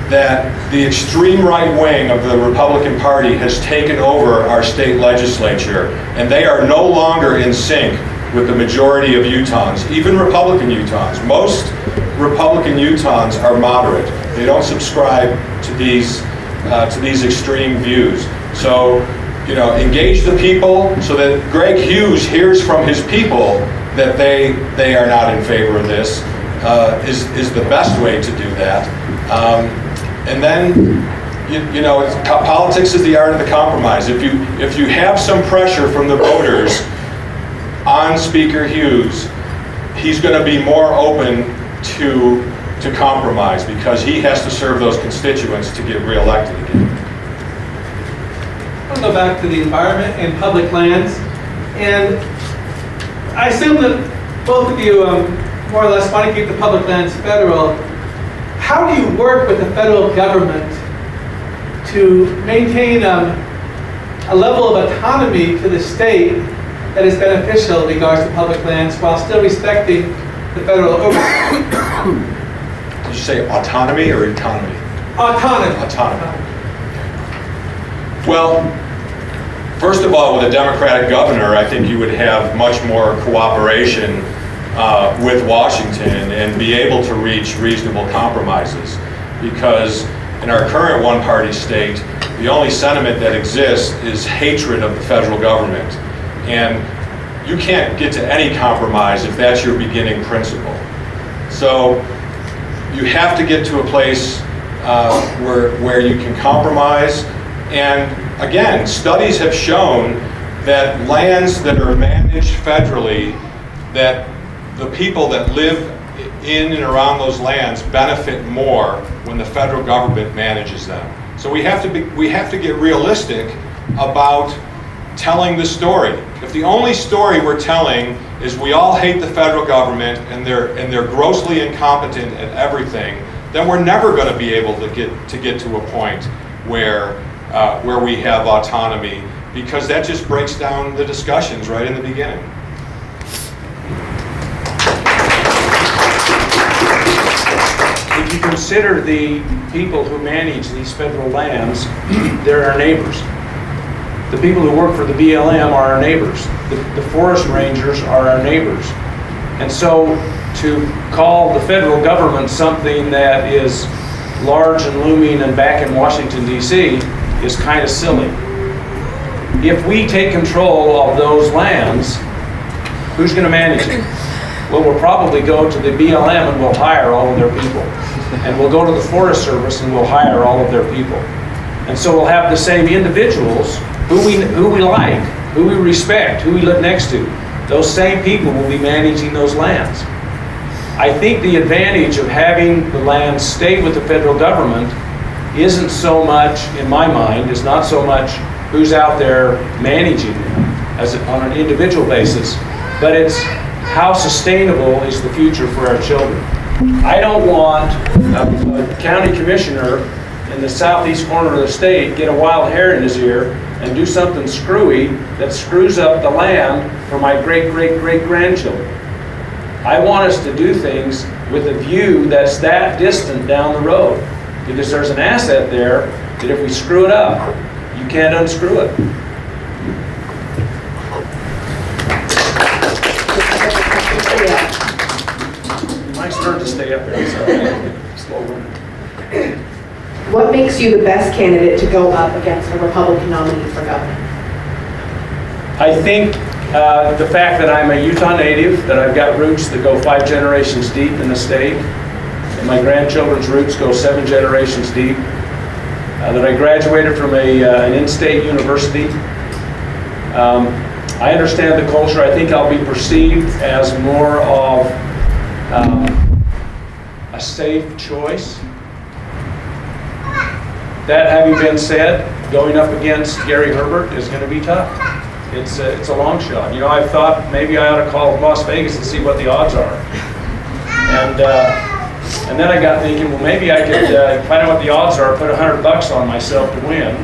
that the extreme right wing of the Republican Party has taken over our state legislature, and they are no longer in sync with the majority of Utahns, even Republican Utahns. Most Republican Utahns are moderate. They don't subscribe to these extreme views. So, you know, engage the people so that Greg Hughes hears from his people that they are not in favor of this, is the best way to do that. And then, you know, politics is the art of the compromise. If you have some pressure from the voters on Speaker Hughes, he's going to be more open to compromise, because he has to serve those constituents to get reelected again. I'll go back to the environment and public lands. And I assume that both of you more or less want to keep the public lands federal. How do you work with the federal government to maintain a level of autonomy to the state that is beneficial in regards to public lands while still respecting the federal oversight? Did you say autonomy or autonomy? Autonomy. Autonomy. Well, first of all, with a Democratic governor, I think you would have much more cooperation with Washington and be able to reach reasonable compromises. Because in our current one-party state, the only sentiment that exists is hatred of the federal government. And you can't get to any compromise if that's your beginning principle. So you have to get to a place where you can compromise. And again, studies have shown that lands that are managed federally, that the people that live in and around those lands benefit more when the federal government manages them. So we have to get realistic about telling the story. If the only story we're telling is we all hate the federal government and they're grossly incompetent at everything, then we're never going to be able to get to a point where we have autonomy, because that just breaks down the discussions right in the beginning. If you consider the people who manage these federal lands, they're our neighbors. The people who work for the BLM are our neighbors. The forest rangers are our neighbors. And so to call the federal government something that is large and looming and back in Washington, D.C. is kind of silly. If we take control of those lands, who's going to manage it? Well, we'll probably go to the BLM and we'll hire all of their people. And we'll go to the Forest Service and we'll hire all of their people. And so we'll have the same individuals who we like, who we respect, who we live next to. Those same people will be managing those lands. I think the advantage of having the lands stay with the federal government isn't so much, in my mind, is not so much who's out there managing them on an individual basis, but it's how sustainable is the future for our children. I don't want a county commissioner in the southeast corner of the state get a wild hair in his ear and do something screwy that screws up the land for my great-great-great-grandchildren. I want us to do things with a view that's that distant down the road. Because there's an asset there that if we screw it up, you can't unscrew it. Mike's hard to stay up there, so slow burn. What makes you the best candidate to go up against a Republican nominee for governor? I think the fact that I'm a Utah native, that I've got roots that go 5 generations deep in the state, and my grandchildren's roots go 7 generations deep, that I graduated from an in-state university. I understand the culture. I think I'll be perceived as more of a safe choice. That having been said, going up against Gary Herbert is going to be tough. It's a long shot. You know, I've thought maybe I ought to call Las Vegas and see what the odds are. And then I got thinking, well, maybe I could find out what the odds are, put $100 on myself to win.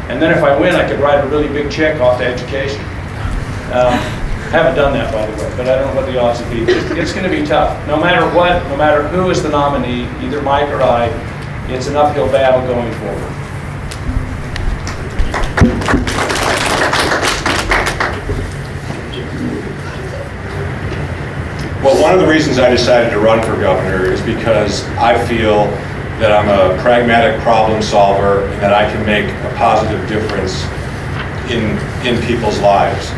And then if I win, I could write a really big check off to education. Haven't done that, by the way, but I don't know what the odds would be. It's going to be tough. No matter what, no matter who is the nominee, either Mike or I, it's an uphill battle going forward. Well, one of the reasons I decided to run for governor is because I feel that I'm a pragmatic problem solver and that I can make a positive difference in people's lives.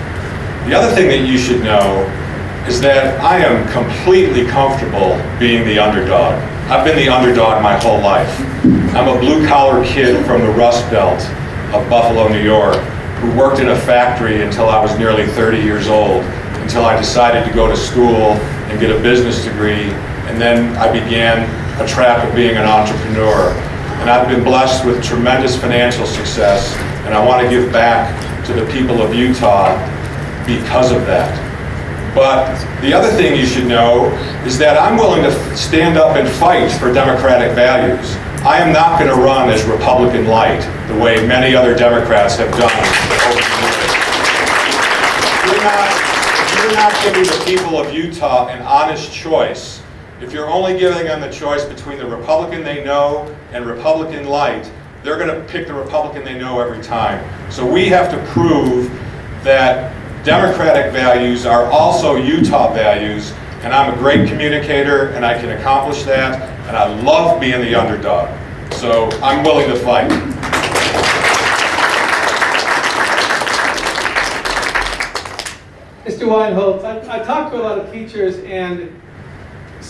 The other thing that you should know is that I am completely comfortable being the underdog. I've been the underdog my whole life. I'm a blue-collar kid from the Rust Belt of Buffalo, New York, who worked in a factory until I was nearly 30 years old, until I decided to go to school and get a business degree, and then I began a track of being an entrepreneur. And I've been blessed with tremendous financial success, and I want to give back to the people of Utah because of that. But the other thing you should know is that I'm willing to stand up and fight for democratic values. I am not going to run as Republican light the way many other Democrats have done over the years. If you're not giving the people of Utah an honest choice, if you're only giving them the choice between the Republican they know and Republican light, they're going to pick the Republican they know every time. So we have to prove that Democratic values are also Utah values, and I'm a great communicator and I can accomplish that, and I love being the underdog. So I'm willing to fight. Mr. Weinholtz, I talk to a lot of teachers, and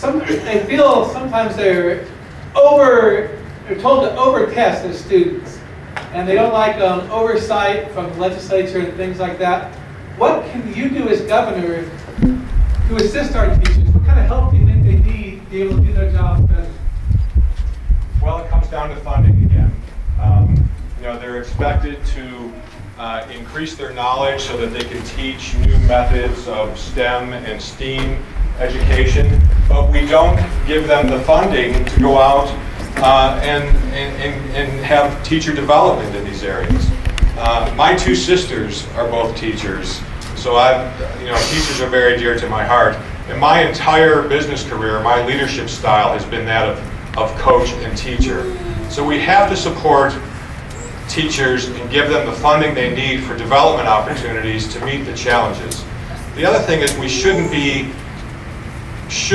they feel sometimes they're told to over-test their students, and they don't like oversight from the legislature and things like that. What can you do as governor to assist our teachers? What kind of help do you think they need to be able to do their jobs better? Well, it comes down to funding again. They're expected to increase their knowledge so that they can teach new methods of STEM and STEAM education, but we don't give them the funding to go out and have teacher development in these areas. My 2 sisters are both teachers, so teachers are very dear to my heart. And my entire business career, my leadership style has been that of coach and teacher. So we have to support teachers and give them the funding they need for development opportunities to meet the challenges. The other thing is we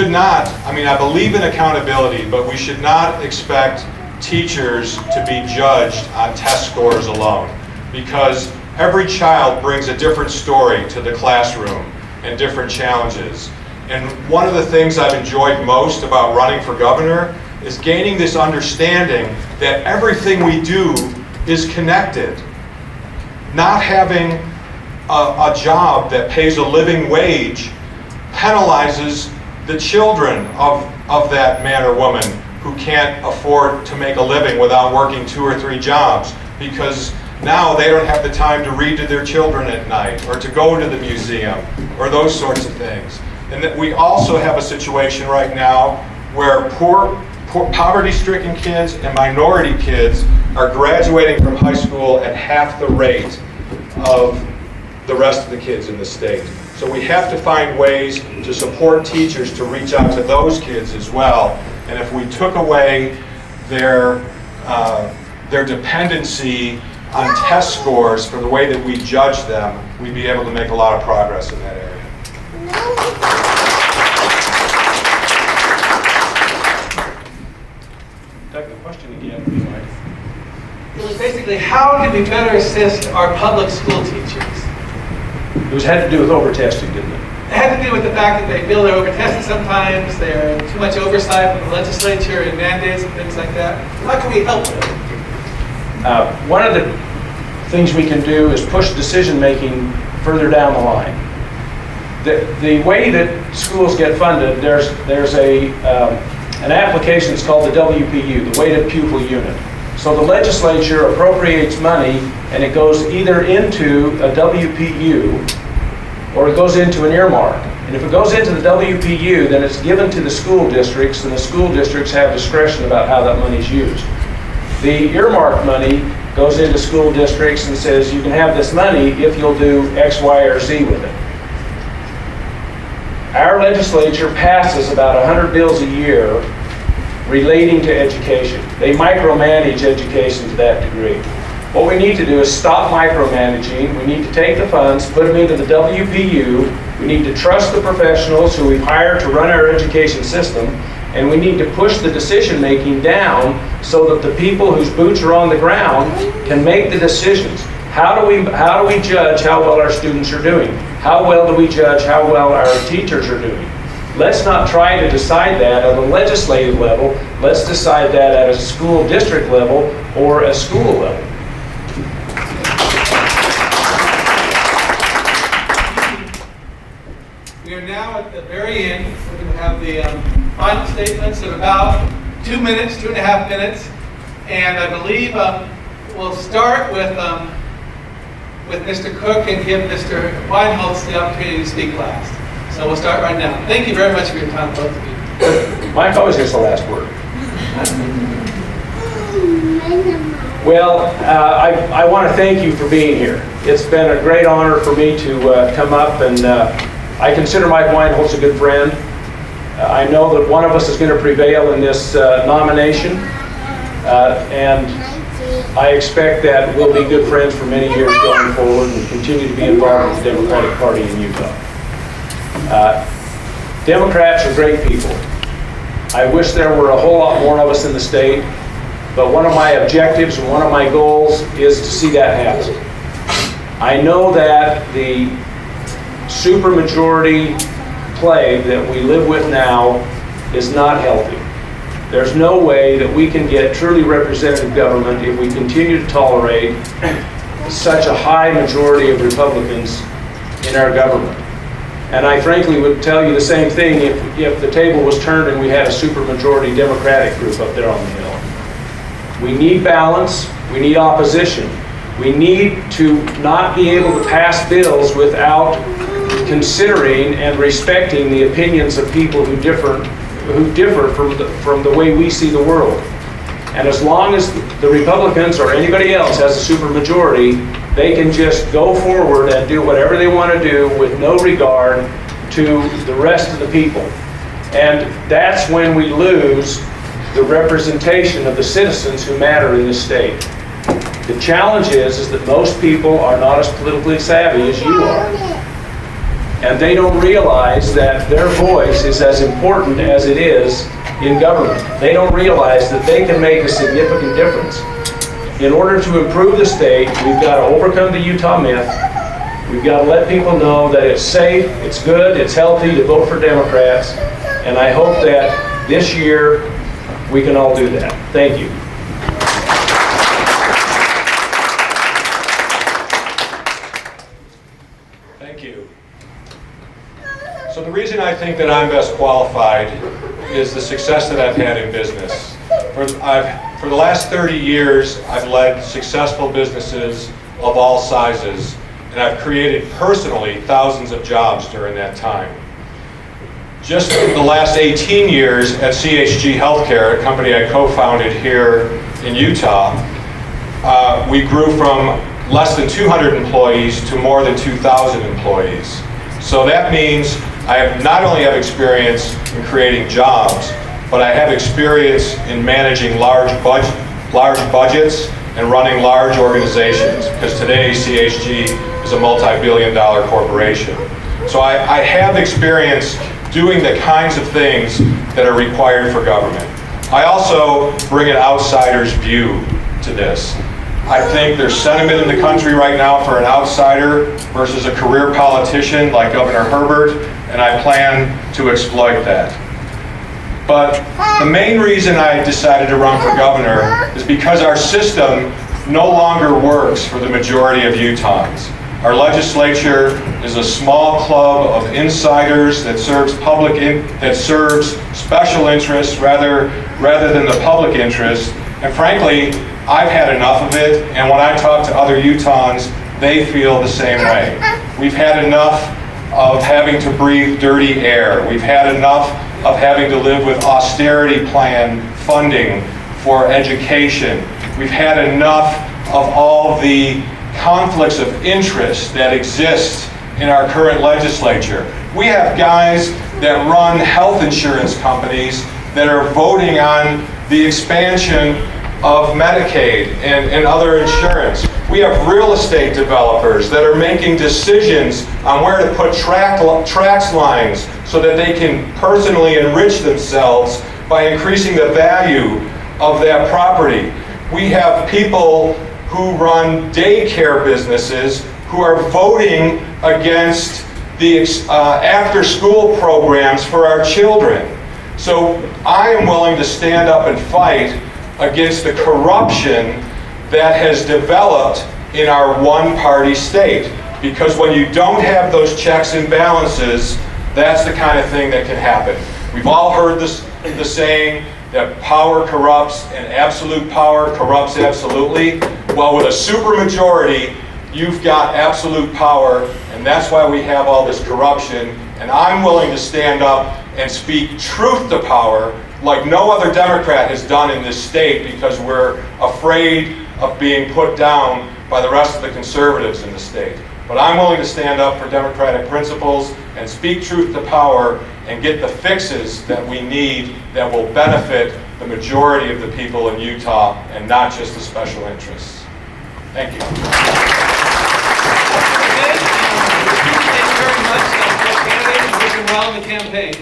I believe in accountability, but we should not expect teachers to be judged on test scores alone, because every child brings a different story to the classroom and different challenges. And one of the things I've enjoyed most about running for governor is gaining this understanding that everything we do is connected. Not having a job that pays a living wage penalizes the children of that man or woman who can't afford to make a living without working 2 or 3 jobs, because now they don't have the time to read to their children at night or to go to the museum or those sorts of things. And that we also have a situation right now where poverty-stricken kids and minority kids are graduating from high school at half the rate of the rest of the kids in the state. So we have to find ways to support teachers to reach out to those kids as well. And if we took away their dependency on test scores for the way that we judge them, we'd be able to make a lot of progress in that area. Doug, the question again, if you might. It was basically, how can we better assist our public school teachers? It had to do with over-testing, didn't it? It had to do with the fact that they feel they're over-tested sometimes, they're too much oversight from the legislature and mandates and things like that. How can we help them? One of the things we can do is push decision-making further down the line. The way that schools get funded, there's an application that's called the WPU, the Weighted Pupil Unit. So the legislature appropriates money and it goes either into a WPU or it goes into an earmark. And if it goes into the WPU, then it's given to the school districts, and the school districts have discretion about how that money is used. The earmark money goes into school districts and says, you can have this money if you'll do X, Y, or Z with it. Our legislature passes about 100 bills a year relating to education. They micromanage education to that degree. What we need to do is stop micromanaging. We need to take the funds, put them into the WPU. We need to trust the professionals who we've hired to run our education system, and we need to push the decision-making down so that the people whose boots are on the ground can make the decisions. How do we judge how well our students are doing? How well do we judge how well our teachers are doing? Let's not try to decide that at a legislative level. Let's decide that at a school district level or a school level. We are now at the very end. We're going to have the final statements of about 2 minutes, 2.5 minutes. And I believe we'll start with Mr. Cook and give Mr. Weinholtz the opportunity to speak last. So we'll start right now. Thank you very much for your time, both of you. Mike always gets the last word. Well, I want to thank you for being here. It's been a great honor for me to come up, and I consider Mike Weinholtz a good friend. I know that one of us is going to prevail in this nomination, and I expect that we'll be good friends for many years going forward and continue to be involved with the Democratic Party in Utah. Democrats are great people. I wish there were a whole lot more of us in the state, but one of my objectives and one of my goals is to see that happen. I know that the supermajority play that we live with now is not healthy. There's no way that we can get truly representative government if we continue to tolerate such a high majority of Republicans in our government. And I frankly would tell you the same thing if the table was turned and we had a supermajority Democratic group up there on the hill. We need balance. We need opposition. We need to not be able to pass bills without considering and respecting the opinions of people who differ from the way we see the world. And as long as the Republicans or anybody else has a supermajority, they can just go forward and do whatever they want to do with no regard to the rest of the people. And that's when we lose the representation of the citizens who matter in this state. The challenge is that most people are not as politically savvy as you are. And they don't realize that their voice is as important as it is in government. They don't realize that they can make a significant difference. In order to improve the state, we've got to overcome the Utah myth. We've got to let people know that it's safe, it's good, it's healthy to vote for Democrats. And I hope that this year we can all do that. Thank you. Thank you. So the reason I think that I'm best qualified is the success that I've had in business. For the last 30 years, I've led successful businesses of all sizes, and I've created personally thousands of jobs during that time. Just in the last 18 years at CHG Healthcare, a company I co-founded here in Utah, we grew from less than 200 employees to more than 2,000 employees. So that means I not only have experience in creating jobs, but I have experience in managing large budgets and running large organizations, because today CHG is a multi-billion-dollar corporation. So I have experience doing the kinds of things that are required for government. I also bring an outsider's view to this. I think there's sentiment in the country right now for an outsider versus a career politician like Governor Herbert, and I plan to exploit that. But the main reason I decided to run for governor is because our system no longer works for the majority of Utahns. Our legislature is a small club of insiders that serves special interests rather than the public interest. And frankly, I've had enough of it, and when I talk to other Utahns, they feel the same way. We've had enough of having to breathe dirty air. We've had enough of having to live with austerity plan funding for education. We've had enough of all the conflicts of interest that exist in our current legislature. We have guys that run health insurance companies that are voting on the expansion of Medicaid and other insurance. We have real estate developers that are making decisions on where to put trax lines so that they can personally enrich themselves by increasing the value of that property. We have people who run daycare businesses who are voting against the after-school programs for our children. So I am willing to stand up and fight against the corruption that has developed in our one-party state. Because when you don't have those checks and balances, that's the kind of thing that can happen. We've all heard the saying that power corrupts and absolute power corrupts absolutely. Well, with a supermajority, you've got absolute power, and that's why we have all this corruption. And I'm willing to stand up and speak truth to power like no other Democrat has done in this state, because we're afraid of being put down by the rest of the conservatives in the state. But I'm willing to stand up for democratic principles and speak truth to power and get the fixes that we need that will benefit the majority of the people in Utah and not just the special interests. Thank you. Thank you very much, both candidates, and working well in the campaign.